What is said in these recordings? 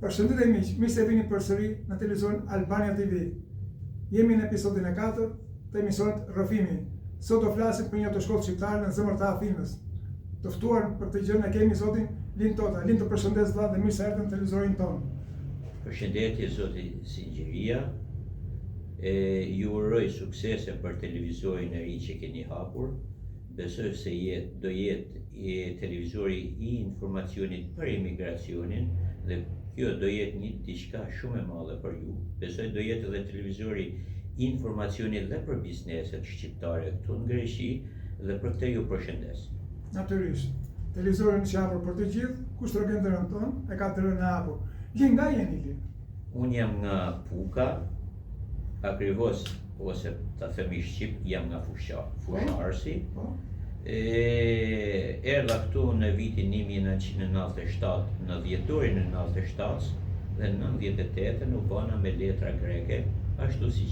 Përshëndetje miq, mirë se vini përsëri në televizorin Albania TV. Jemi në episodin e 4 të emisionit Rrëfimi. Sot do flasim për një autoshkollë shqiptare në zemër të Athinës. Të ftuar për të gjë ne kemi zotin Lind Tota. Lind, të përshëndes vëlla dhe mirë se erdhën në televizorin tonë. Përshëndetje zoti Sinxheria. Ju uroj suksese për televizorin e ri që keni hapur. Besoj se do jetë televizori i informacionit për imigracionin dhe kjo do jetë një diçka shumë e madhe për ju. Besoj do jetë edhe televizori i informacionit dhe për bizneset shqiptare këtu në Greqi dhe për këtë ju përshëndes. Natyrisht, televizorin që hapur për të gjithë, kush trogon dërën tonë, e ka dërën e hapur. Lind, nga jeni Lind? Unë jam nga Puka, Akrivos, ose ta themi shqip, jam nga Fusharsi. Erdha këtu në vitin 1997, në dhjetorin e 97 dhe në 98 u bëna me letra greke, ashtu si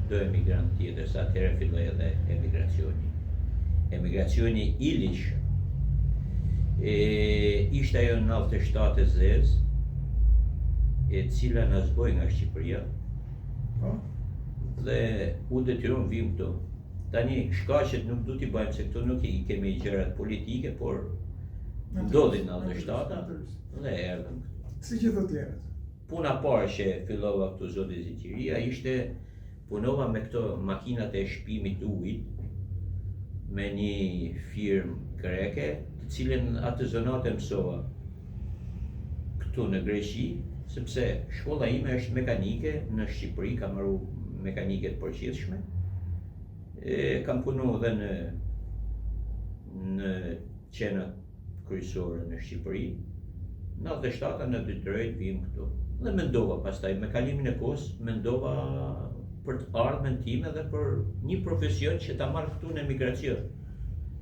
do emigrant tjetër, sa atëherë filloi edhe emigracioni. Emigracioni i lish. Ishte ajo në 97 e zezë, e cila na zboi nga Shqipëria. Dhe u detyruam vim këtu. Tani shkaqet nuk du t'i bëjmë se këtu nuk i kemi gjërat politike, por ndodhin në 97 dhe erdhëm këtu. Si gjithë të tjerët. Puna parë që fillova këtu zoti Sinxheria ishte punova me këto makinat e shpimit ujit me një firmë greke, të cilën atë zonate mësova këtu në Greqi, sepse shkolla ime është mekanike, në Shqipëri kam marrë mekanike të përgjithshme. Kam punu dhe në qenat kryesore në Shqipëri. Në 97 në detyrojt vim këtu. Dhe mendova pastaj me kalimin e kohës, mendova për të ardhmen time dhe për një profesion që ta marr këtu në emigracion.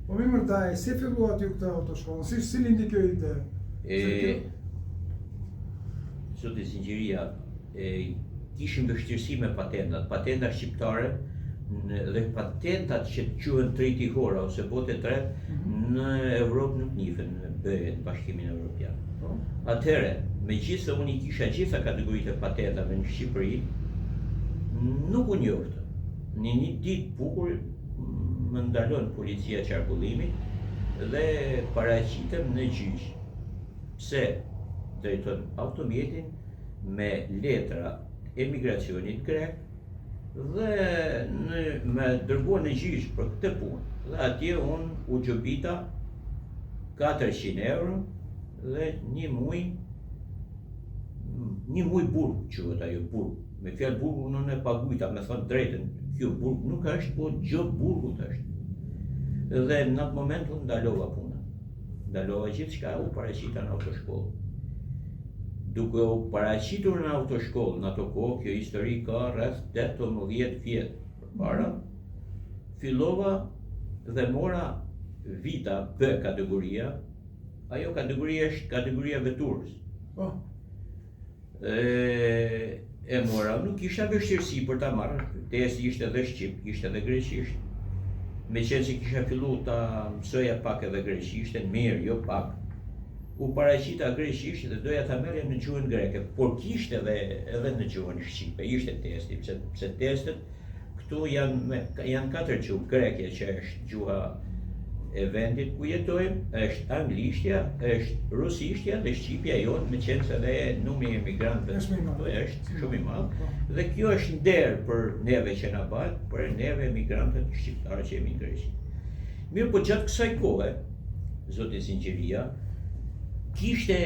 Po më mërdaj, si filluat ju këtë autoshkollën? Si lindi kjo ide? Zoti Sinxheria, kishim vështirësi me patentat. Patenta shqiptare dhe patentat që quhen tretihora ose bote tre në Europë nuk njihen në BE, në Bashkimin Evropian. Atëherë, megjithëse unë i kisha gjitha kategoritë e patentave në Shqipëri, nuk u njofta. Në një ditë bukur më ndalon policia qarkullimit dhe paraqitem në gjyq. Pse drejton automjetin me letra emigracionit grek dhe me dërguar në gjyq për këtë punë. Dhe atje unë u gjobita 400 euro dhe një muj burg, quhet ajo burg. Me fjalë burgu unë e paguajta, me thonë drejtën, kjo burg nuk është, po gjop burgut është. Dhe në atë moment unë ndalova puna. Ndalova gjithçka, u paraqita në autoshkollë. Duke u paraqitur në autoshkollë në ato kohë, kjo histori ka rreth 18 vjet përpara, fillova dhe mora vita B kategoria. Ajo kategoria është kategoria veturës. E mora, nuk kisha vështirësi për ta marrë, testi ishte edhe shqip, ishte edhe greqisht. Meqenëse që kisha fillu ta mësoja pak edhe greqisht, mirë, jo pak. U paraqita greqisht dhe doja ta merrja në gjuhën greke, por kishte edhe në gjuhën shqipe, ishte testi, pse testet këtu janë 4 gjuhë, greke që është gjuha e vendit ku jetojmë, është anglishtja, është rusishtja dhe shqipja jonë, meqenëse edhe numri i emigrantëve është shumë i madh. Dhe kjo është nder për neve që na bëhet, për neve emigrantët shqiptarë që jemi në Greqi. Mirë, po gjatë kësaj kohe, zoti Sinxheria, kishte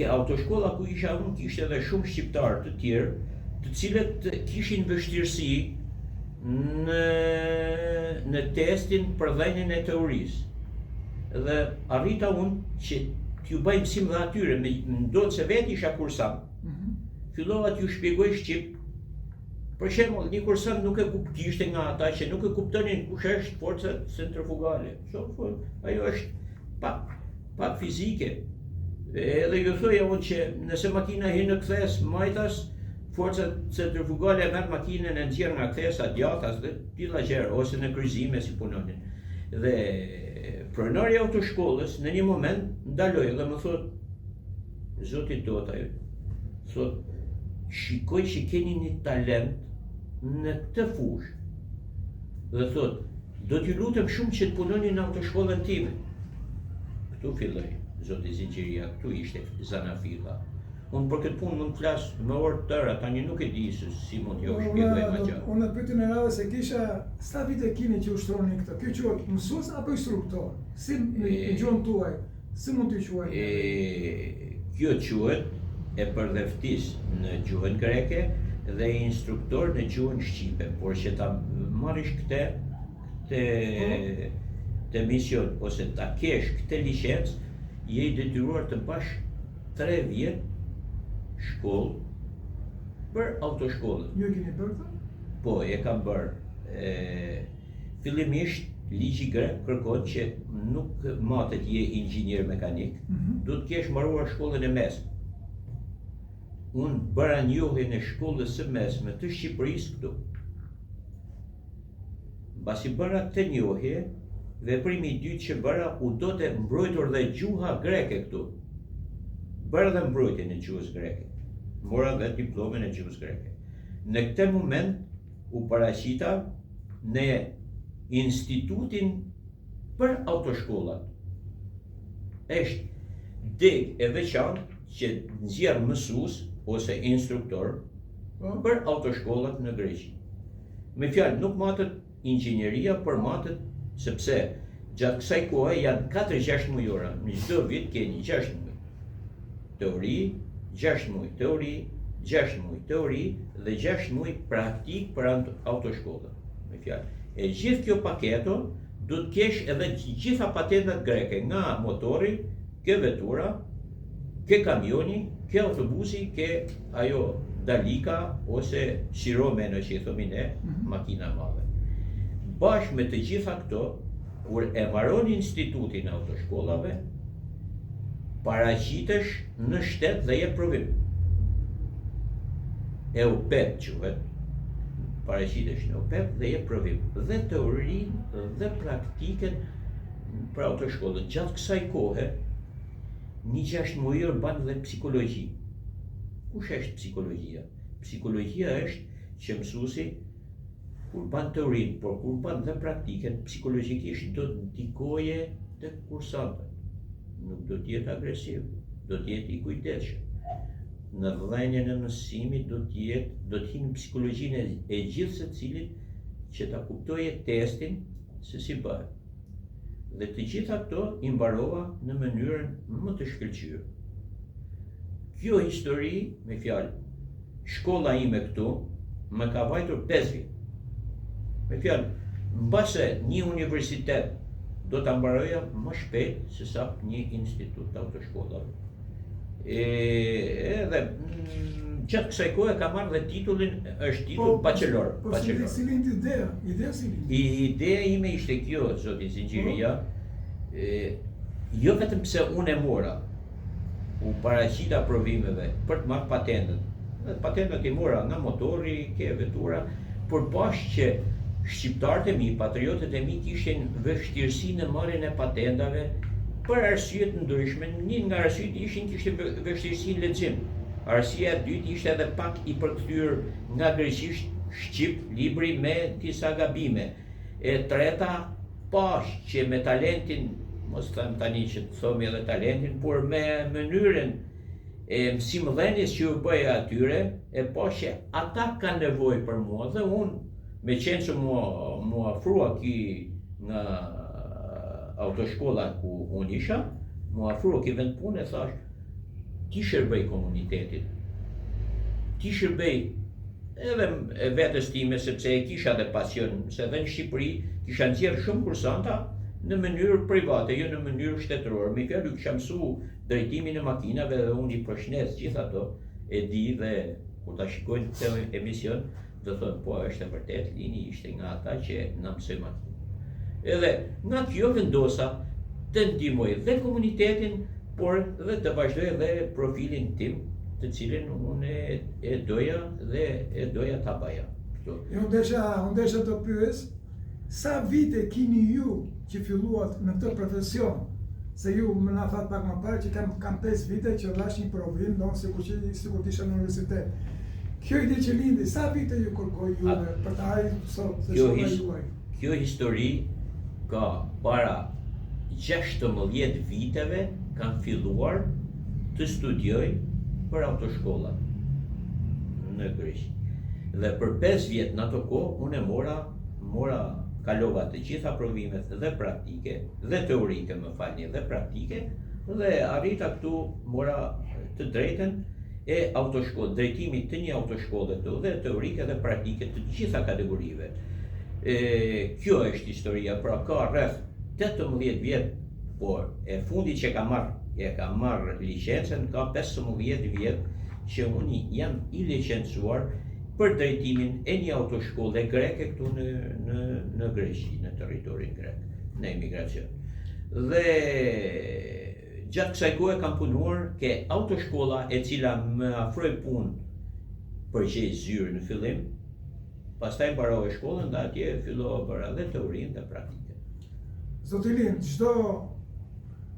autoshkolla ku isha unë, kishte edhe shumë shqiptarë të tjerë, të cilët kishin vështirësi në testin për dhënien e teorisë. Dhe arrita unë që t'ju bëj mësim dhe atyre, ndodhë se vetë isha kursant. Fillova t'ju shpjegoj shqip. Për shembull, një kursant nuk e kishte nga ata që nuk e kuptonin kush është forca centrifugale. Ajo është pak fizike. Edhe ju thoja unë që nëse makina hyn në kthes majtas, forca centrifugale merr makinën e nxjerr nga kthesa djathtas dhe tilla gjëra, ose në kryqëzime si punonin. Dhe pronari i autoshkollës në një moment ndaloi dhe më thotë: "Zoti Tota, thot, shikoj që keni një talent në këtë fushë. Dhe thot, do t'ju lutem shumë që të punoni në autoshkollën time. Këtu filloj, zoti Zinxhiria, këtu ishte zana filla. Unë për këtë punë mund të flas me orë të tëra, tani nuk e di se si mund t'ju shpjegoj më gjatë. Unë pyetën e radhës se kisha sa vite keni që ushtroni këtë? Kjo quhet mësues apo instruktor? Si në gjuhën tuaj? Si mund t'ju quajnë? Kjo quhet e përdeftis në gjuhën greke dhe instruktor në gjuhën shqipe, por që ta marrish këtë mision ose ta kesh këtë licencë, je i detyruar të bash 3 vjet shkollë për autoshkollën. Ju e keni bërë këtë? Po, e kam bërë. Fillimisht ligji grek kërkon që nuk matet je inxhinier mekanik, do të kesh mbaruar shkollën e mesme. Unë bëra njohjen e shkollës së mesme të Shqipërisë këtu. Mbasi bëra këtë njohje, veprimi i dytë që bëra u do të mbrojtur dhe gjuha greke këtu. Bëra dhe mbrojtjen e gjuhës greke. Mora dhe diplomën e gjuhës greke. Në këtë moment u paraqita në institutin për autoshkollat. Është deg e veçantë që nxjerr mësues ose instruktor për autoshkollat në Greqi. Me fjalë, nuk matet inxhinieria, por matet sepse gjatë kësaj kohe janë 4-6 mujora. Në çdo vit keni 6 muaj teori, 6 muaj teori, 6 muaj teori dhe 6 muaj praktik për autoshkollën. Me fjalë, e gjithë kjo paketo do të kesh edhe të gjitha patentat greke, nga motori, ke vetura, ke kamioni, ke autobusi, ke ajo dalika ose shiromeno që i thomi ne, makina madhe. Bashkë me të gjitha këto, kur e mbaron institutin e autoshkollave, paraqitesh në shtet dhe je provim. EUPEP quhet, paraqitesh në EUPEP dhe je provim. Dhe teorinë dhe praktiken për autoshkollën. Gjatë kësaj kohe, një 6 muajor ban dhe psikologji. Kush është psikologjia? Psikologjia është që mësuesi kur ban teorinë, por kur ban dhe praktiken, psikologjikisht do të ndikoje të kursantët. Nuk do të jetë agresiv, do të jetë i kujdesshëm. Në dhënien e mësimit do të hinë psikologjinë e gjithë secilit që ta kuptojë testin se si bëhet. Dhe të gjitha këto i mbarova në mënyrën më të shkëlqyer. Kjo histori, me fjalë, shkolla ime këtu më ka vajtur 5 vjet. Me fjalë, mbase një universitet do ta mbaroja më shpejt se sa një institut të autoshkollave. Edhe gjatë kësaj kohe ka marrë dhe titullin, është titull bachelor. Po si lindi ideja? Ideja si lindi? Ideja ime ishte kjo, zoti Zinxhiria, jo vetëm pse unë e mora, u paraqita provimeve për të marrë patentën. Patentat i mora nga motori, ke vetura, por pash që shqiptarët e mi, patriotët e mi kishin vështirësi në marrjen e patentave për arsye të ndryshme. Një nga arsyet kishte vështirësi në lexim. Arsyeja e dytë ishte edhe pak i përkthyer nga greqisht shqip libri me disa gabime. E treta, pash që me talentin, mos them tani që të thomi edhe talentin, por me mënyrën e mësimdhënies që u bëja atyre, e pash që ata kanë nevojë për mua dhe unë, me qenë që mu afrua ki nga autoshkolla ku unë isha, mu afrua ki vend punë e thash, ti shërbej komunitetit, ti shërbej edhe vetës time, sepse e kisha dhe pasion, se dhe në Shqipëri kisha nxjerrë shumë kursanta në mënyrë private, jo në mënyrë shtetërore. Me fjalë, kisha mësu drejtimin e makinave dhe unë i përshnes gjitha ato, e di dhe kur ta shikojnë këtë emision, do thonë, po, është e vërtet, Lini ishte nga ata që na mësoi makinë. Edhe nga kjo vendosa të ndihmoj dhe komunitetin, por dhe të vazhdoj dhe profilin tim, të cilin unë e doja dhe e doja ta baja. Unë desha të pyes, sa vite kini ju që filluat në këtë profesion Se ju më na thatë pak më parë që kam 5 vite që dhash një provim, sikur të isha në universitet. Kjo ide që lindi, sa vite ju kërkoj juve për të ardhur sot të shoqja juaj? Kjo histori ka para 16 viteve kam filluar të studioj për autoshkollat në Greqi. Dhe për 5 vjet në ato kohë unë kalova të gjitha provimet dhe praktike dhe teorike, më falni, dhe praktike, dhe arrita këtu mora të drejten e autoshkollë, drejtimit të një autoshkolle këtu dhe teorike dhe praktike të gjitha kategorive. Kjo është historia, pra ka rreth 18 vjet, por e fundi që ka marrë licencën ka 15 vjet që unë jam i licencuar për drejtimin e një autoshkolle greke këtu në Greqi, në territorin grek, në emigracion. Dhe gjatë kësaj kohe kam punuar ke autoshkolla e cila më afroi punë për gjej zyrë në fillim, pastaj mbaroi shkollën dhe atje fillova bëra dhe teorinë dhe praktikën. Zoti Lind,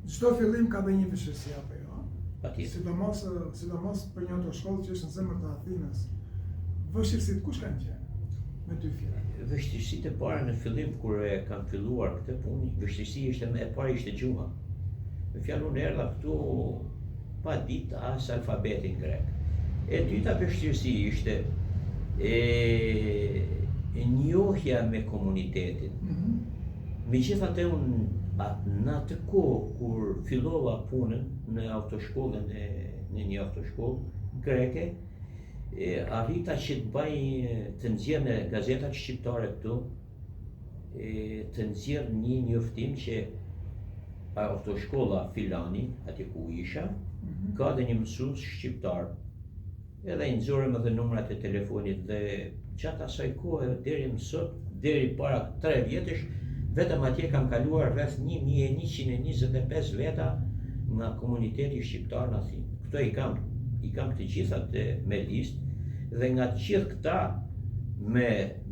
çdo fillim ka dhe një vështirësi apo jo? Sidomos për një autoshkollë që është në zemër të Athinës. Vështirësitë kush kanë qenë? Me dy fjala. Vështirësitë e para në fillim kur e kam filluar këtë punë, vështirësia ishte e para ishte gjuha. Me fjalë unë erdha këtu pa ditë as alfabetin grek. E dyta vështirësi ishte njohja me komunitetin. Megjithatë unë në atë kohë kur fillova punën në autoshkollën në një autoshkollë greke, arrita që të baj të nxjerr në gazetat shqiptare këtu, të nxjerr një njoftim që autoshkolla filani, atje ku isha, ka dhe një mësues shqiptar. Edhe i nxorëm edhe numrat e telefonit dhe gjatë asaj kohe deri më sot, deri para 3 vjetësh, vetëm atje kam kaluar rreth 1125 veta nga komuniteti shqiptar në Athinë. Këto i kam të gjitha me listë dhe nga të gjithë këta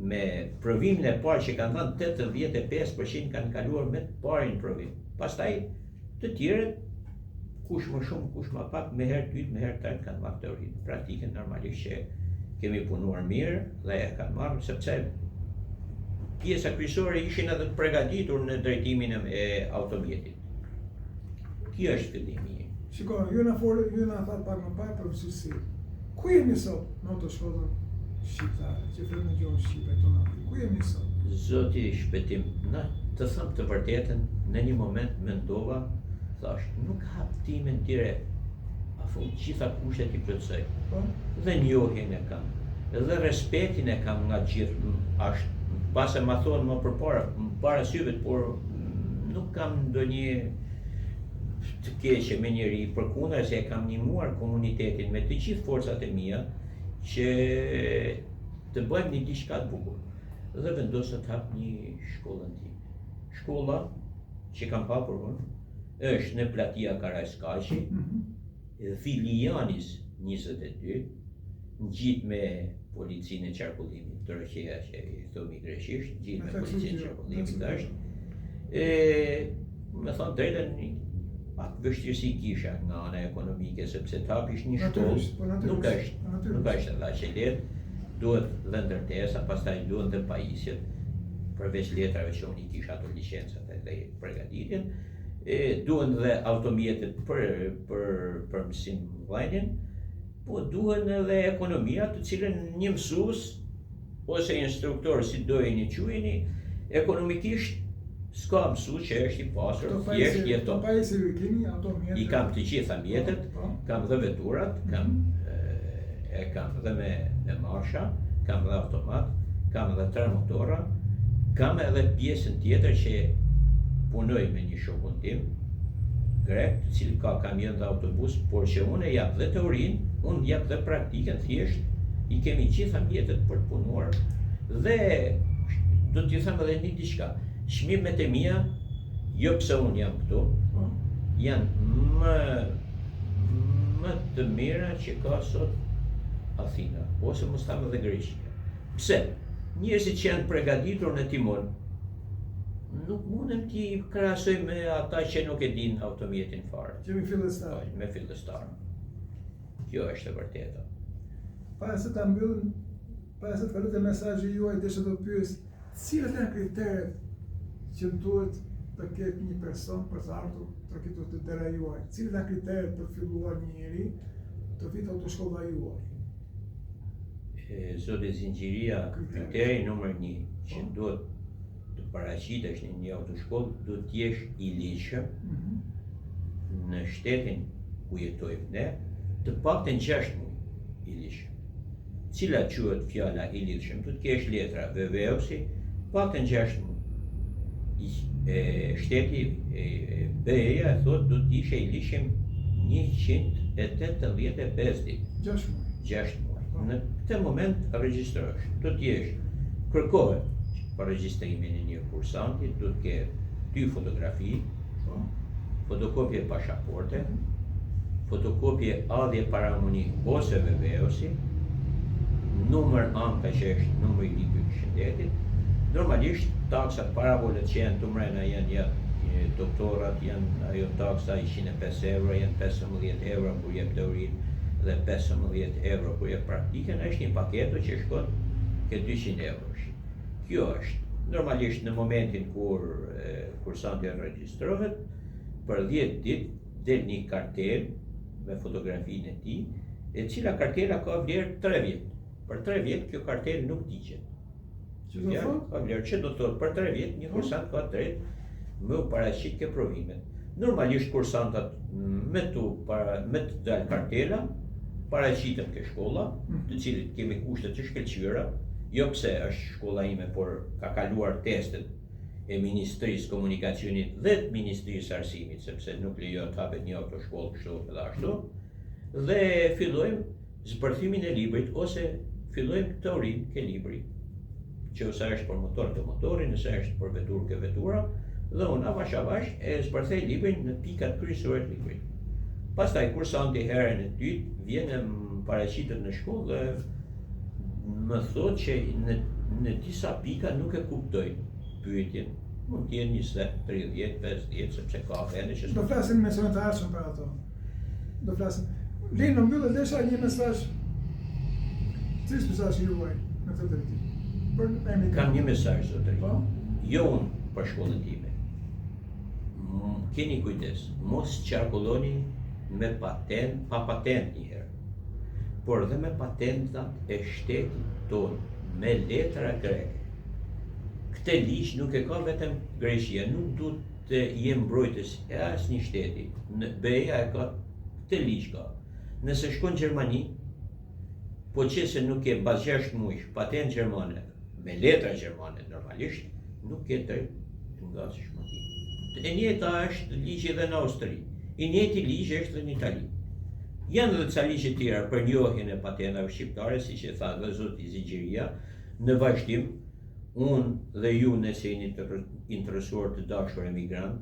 me provimin e parë që kanë thënë 85% kanë kaluar me të parin provim. Pastaj të tjerët, kush më shumë, kush më pak, me herë dytë, me herë tretë kanë marrë teorinë. Praktikën normalisht që kemi punuar mirë dhe e kanë marrë sepse pjesa kryesore ishin edhe të përgatitur në drejtimin e automjetit. Kjo është fillimi. Shiko, ju na thatë pak më parë për vështirësi. Ku jemi sot në autoshkollën shqiptare, që flet në gjuhën shqipe këtu në Athinë? Ku jemi sot? Zoti shpëtim, të them të vërtetën, në një moment mendova, thash, nuk hap timen tire, afund gjitha kushtet i plotësoj. Dhe njohjen e kam, dhe respektin e kam nga gjithë, pas e ma thonë më para syve, por nuk kam ndonjë të keqe me njëri, përkundër se e kam ndihmuar komunitetin me të gjithë forcat e mia që të bëjmë një diçka të bukur. Dhe vendosë të hap një shkollën time. Shkolla që kam hapur unë është në Platia Karajskashi, Filianis 22, ngjit me policinë e qarkullimit, tërheqja që i thomi greqisht, ngjit me policinë e qarkullimit është. Me thonë drejtën, atë vështirësi kisha nga ana ekonomike, sepse të hapish një shkollë nuk është edhe aq e lehtë, duhet dhe ndërtesa, pastaj duhet dhe pajisjet, përveç letrave që unë i kisha ato licencat dhe përgatitjen, duhen dhe automjetet për mësim vllajnin, po duhen edhe ekonomia të cilën një mësues ose instruktor, si dojeni quajeni, ekonomikisht s'ka mësues që është i pasur, thjesht jeton. I kam të gjitha mjetet, kam dhe veturat, kam dhe me marsha, kam dhe automat, kam dhe 3 motora, kam edhe pjesën tjetër që punoj me një shokun tim, grek, të cili ka kamion dhe autobus, por që unë e jap dhe teorinë, unë jap dhe praktikën, thjesht i kemi gjitha mjetet për të punuar dhe do t'ju them edhe një diçka. Çmimet e mia, jo pse unë jam këtu, janë më të mira që ka sot Athina, ose mos them edhe Greqia. Pse? Njerëzit që janë përgatitur në timon, Nuk mundem t'i krahasoj me ata që nuk e din automjetin fare. Që mi fillestar. Me fillestar. Kjo është e vërteta. Para se ta mbyllim, para se të kaloj te mesazhi juaj, desha të pyes, cilat janë kriteret që duhet të ketë një person për të ardhur trokituar te dera juaj? Cilat janë kriteret për të filluar një njeri të vitë autoshkolla juaj? Zoti Zinxhiria, kriteri numër 1 që duhet të paraqitesh në një autoshkollë, duhet të jesh i ligjshëm në shtetin ku jetojmë ne, të paktën 6 muaj i ligjshëm. Cila quhet fjala i ligjshëm? Duhet të kesh letra VVO-si, paktën 6 muaj. Shteti BE-ja thotë duhet të ishe i ligjshëm 185 ditë. 6 muaj. 6 muaj. Në këtë moment regjistrohesh. Duhet të jesh, kërkohet për regjistrimin e një kursanti, duhet të ketë 2 fotografi, fotokopje pasaporte, fotokopje ardhje paramoni ose VVO-si, numër anka që është numri i ligit të shëndetit. Normalisht taksat paravolet që janë të mrena janë doktorat, janë ajo taksa 105 euro, janë 15 euro kur jep teorinë dhe 15 euro kur jep praktikën, është një paketo që shkon ke 200 euro. Kjo është. Normalisht në momentin kur kursanti regjistrohet, për 10 ditë del një kartel me fotografinë e tij, e cila kartela ka vlerë 3 vjet. Për 3 vjet kjo kartel nuk digjet. Ka vlerë që do të thotë për 3 vjet një kursant ka drejt me u paraqit ke provimet. Normalisht kursantat me të dalë kartela paraqiten ke shkolla, të cilit kemi kushte të shkëlqyera, jo pse është shkolla ime, por ka kaluar testet e Ministrisë Komunikacionit dhe të Ministrisë Arsimit, sepse nuk lejohet të hapet një autoshkollë kështu edhe ashtu, dhe fillojmë zbërthimin e librit ose fillojmë teorinë ke libri, që ose është për motor ke motori, nëse është për veturë ke vetura, dhe unë avash e zbërthej librin në pikat kryesore të librit. Pastaj kursanti herën e dytë vjen e më paraqitet në shkollë dhe më thotë që në disa pika nuk e kuptoj pyetjen. Mund të jenë 20, 30, 50, sepse ka vende që... Do flasim me të ardhshëm për ato. Do flasim. Lino, mbyllë desha një mesazh. Cili mesazh juaj në këtë drejtim? Kam një mesazh zotëri. Jo unë për shkollën time. Keni kujdes, mos qarkulloni me patent, pa patent një herë, por dhe me patentat e shtetit tonë, me letra greke. Këtë ligj nuk e ka vetëm Greqia, nuk duhet të jem mbrojtës e asnjë shteti. Në BE-ja e ka këtë ligj ka. Nëse shkon në Gjermani, po qëse nuk ke pas 6 muaj patent gjermane, me letra gjermane normalisht, nuk ke drejt të ngasësh makinë. E njëjta është ligji edhe në Austri. I njëjti ligj është edhe në Itali. Janë edhe ca ligje tjera për njohjen e patentave shqiptare, siç e tha dhe zoti Zinxhiria, në vazhdim, unë dhe ju nëse jeni të interesuar të dashur emigrant,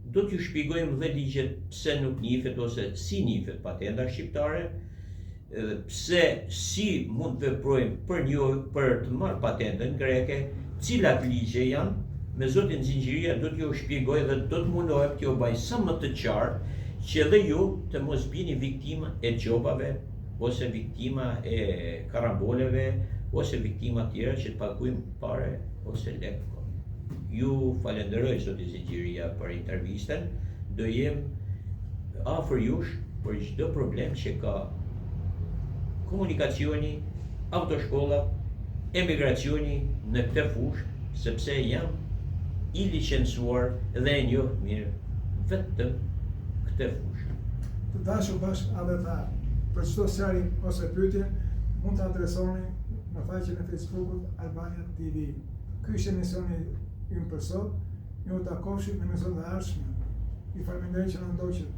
do t'ju shpjegojmë dhe ligjet pse nuk njihet ose si njihet patenta shqiptare, pse si mund të veprojmë për të marrë patentën greke, cilat ligje janë. Me zotin Zinxhiria do t'ju shpjegoj dhe do të mundohem t'ju baj sa më të qartë që dhe ju të mos bini viktima e gjobave, ose viktima e karamboleve, ose viktima tjera që të paguajmë pare ose lekë. Ju falenderoj zoti Zinxhiria për intervistën, do jem afër jush për çdo problem që ka komunikacioni, autoshkolla, emigracioni në këtë fushë, sepse jam i licencuar dhe e njoh mirë vetëm këtë fushë. Të dashur bashkë adhetar, për çdo sqarim ose pyetje, mund të adresoni në faqen e Facebookut Albania TV. Ky është emisioni ynë për sot. Ju takofshim në emisionet e ardhshme. Ju falenderoj që na ndoqët.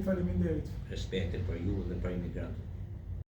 Faleminderit. Respekte për ju dhe për imigrantët.